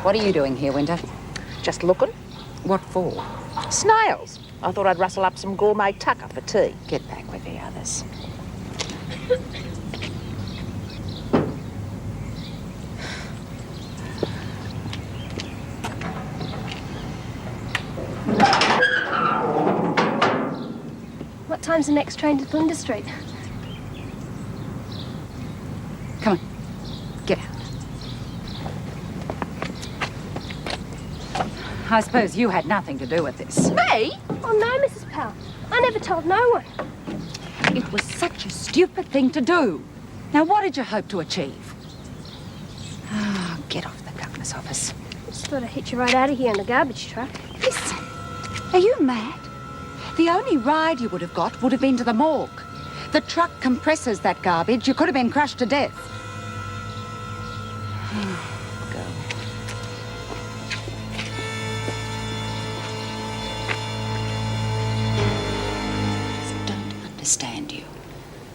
What are you doing here, Winter? Just looking. What for? Snails. I thought I'd rustle up some gourmet tucker for tea. Get back with the others. What time's the next train to Flinders Street? Come on. Get out. I suppose you had nothing to do with this. Me? Oh, no, Mrs. Powell. I never told no one. It was such a stupid thing to do. Now, what did you hope to achieve? Oh, get off the governor's office. Just thought I'd hit you right out of here in the garbage truck. Listen, are you mad? The only ride you would have got would have been to the morgue. The truck compresses that garbage. You could have been crushed to death. Go. I don't understand you.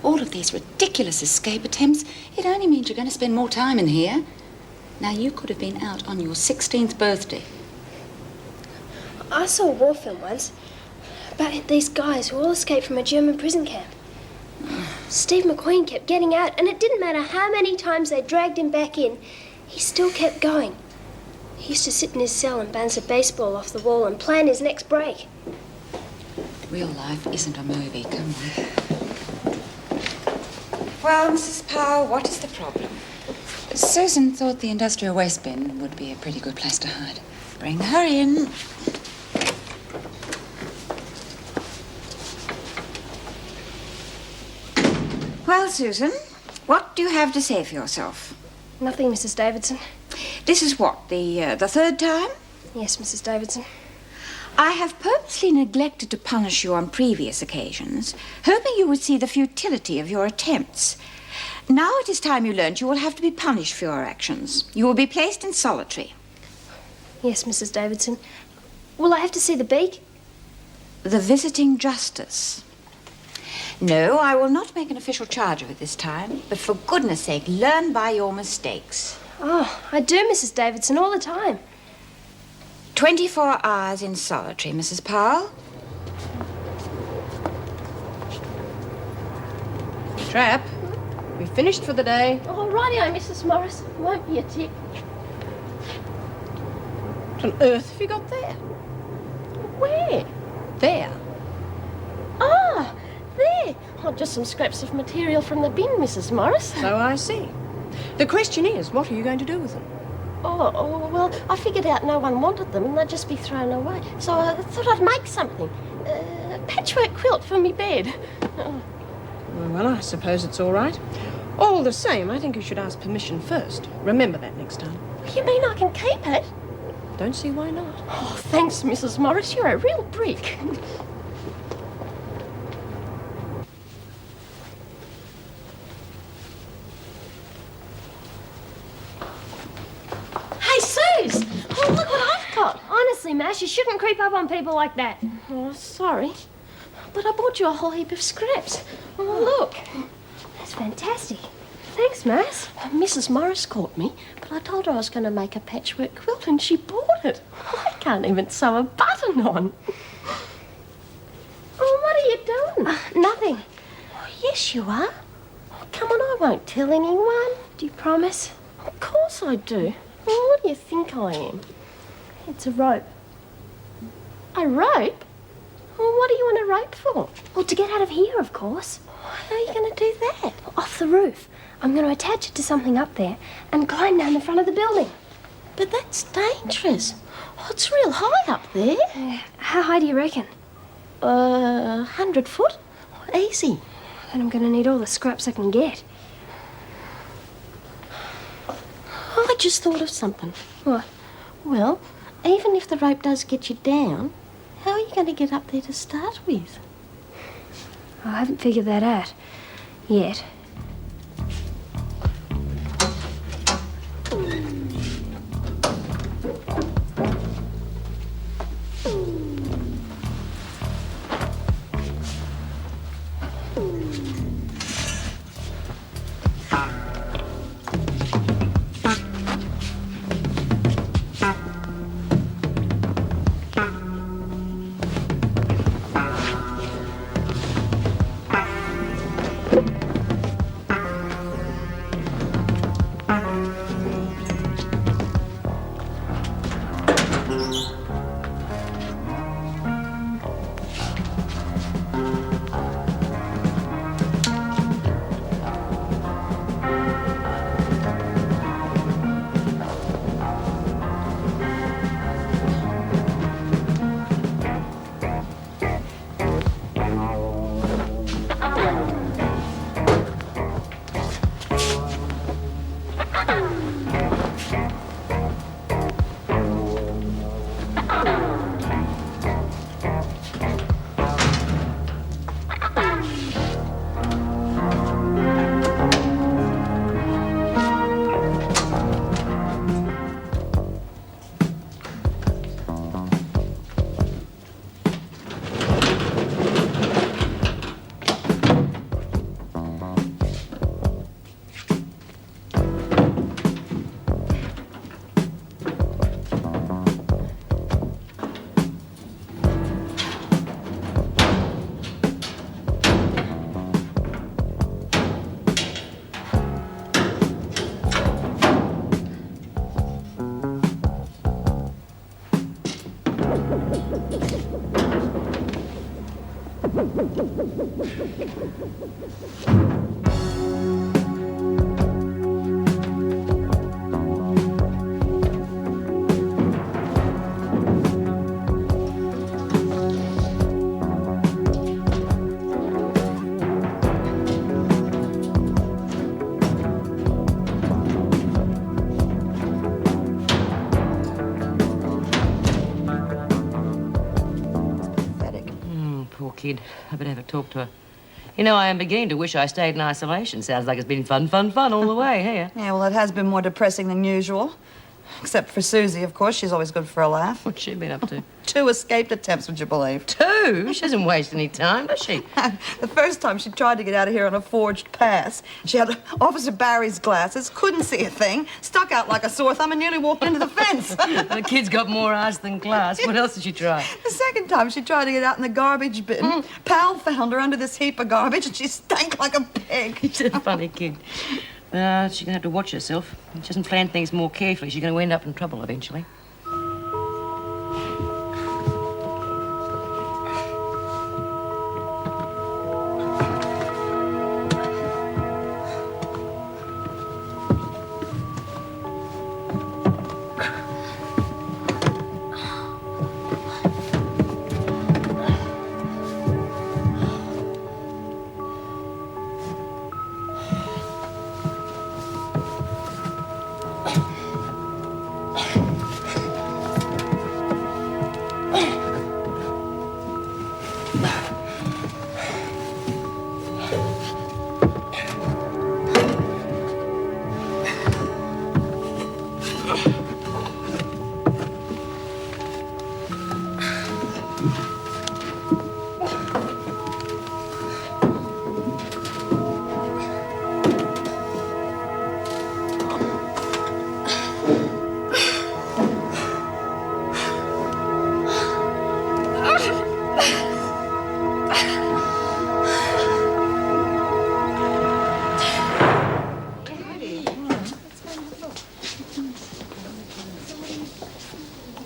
All of these ridiculous escape attempts, it only means you're going to spend more time in here. Now, you could have been out on your 16th birthday. I saw a war film once about these guys who all escaped from a German prison camp. Steve McQueen kept getting out, and it didn't matter how many times they dragged him back in, he still kept going. He used to sit in his cell and bounce a baseball off the wall and plan his next break. Real life isn't a movie, come on. Well, Mrs. Powell, what is the problem? Susan thought the industrial waste bin would be a pretty good place to hide. Bring her in. Well, Susan, what do you have to say for yourself? Nothing, Mrs. Davidson. This is what, the third time? Yes, Mrs. Davidson. I have purposely neglected to punish you on previous occasions, hoping you would see the futility of your attempts. Now it is time you learned you will have to be punished for your actions. You will be placed in solitary. Yes, Mrs. Davidson. Will I have to see the beak? The visiting justice. No, I will not make an official charge of it this time, but for goodness sake, learn by your mistakes. Oh, I do, Mrs. Davidson, all the time. 24 hours in solitary, Mrs. Powell. Trap, we finished for the day. Oh, righty-o, Mrs. Morris. Won't be a tick. What on earth have you got there? Where? There. Ah, there. Oh, just some scraps of material from the bin, Mrs. Morris. So I see. The question is, what are you going to do with them? Oh, well, I figured out no one wanted them and they'd just be thrown away. So I thought I'd make something. A patchwork quilt for me bed. Oh. Well, I suppose it's all right. All the same, I think you should ask permission first. Remember that next time. You mean I can keep it? Don't see why not. Oh, thanks, Mrs. Morris. You're a real brick. Hey, Suze! Oh, look what I've got. Honestly, Mash, you shouldn't creep up on people like that. Oh, sorry. But I bought you a whole heap of scraps. Oh, look. That's fantastic. Thanks, Mass. Mrs. Morris caught me, but I told her I was going to make a patchwork quilt and she bought it. I can't even sew a button on. Oh, what are you doing? Nothing. Oh, yes, you are. Oh, come on, I won't tell anyone. Do you promise? Of course I do. Well, what do you think I am? It's a rope. A rope? Well, what do you want a rope for? Well, to get out of here, of course. How are you going to do that? Off the roof. I'm going to attach it to something up there and climb down the front of the building. But that's dangerous. Oh, it's real high up there. How high do you reckon? 100 foot. Easy. Then I'm going to need all the scraps I can get. I just thought of something. What? Well, even if the rope does get you down, how are you going to get up there to start with? I haven't figured that out yet. Poor kid. I better have a talk to her. You know, I am beginning to wish I stayed in isolation. Sounds like it's been fun all the way here. Yeah, well, it has been more depressing than usual. Except for Susie, of course. She's always good for a laugh. What's she been up to? 2 escaped attempts, would you believe? 2? She doesn't waste any time, does she? The first time she tried to get out of here on a forged pass. She had Officer Barry's glasses, couldn't see a thing, stuck out like a sore thumb and nearly walked into the fence. The kid's got more eyes than glass. What else did she try? The second time she tried to get out in the garbage bin, Pal found her under this heap of garbage and she stank like a pig. She's a funny kid. She's going to have to watch herself. If she doesn't plan things more carefully, she's going to end up in trouble eventually.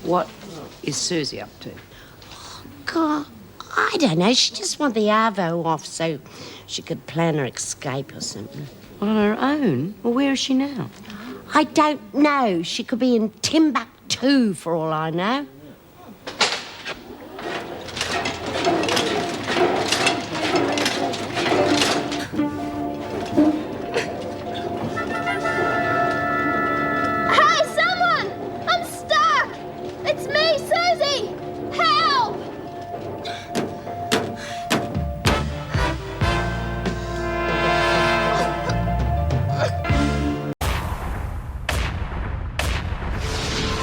What is Susie up to? God, I don't know. She just wanted the Arvo off so she could plan her escape or something. On her own? Well, where is she now? I don't know. She could be in Timbuktu for all I know.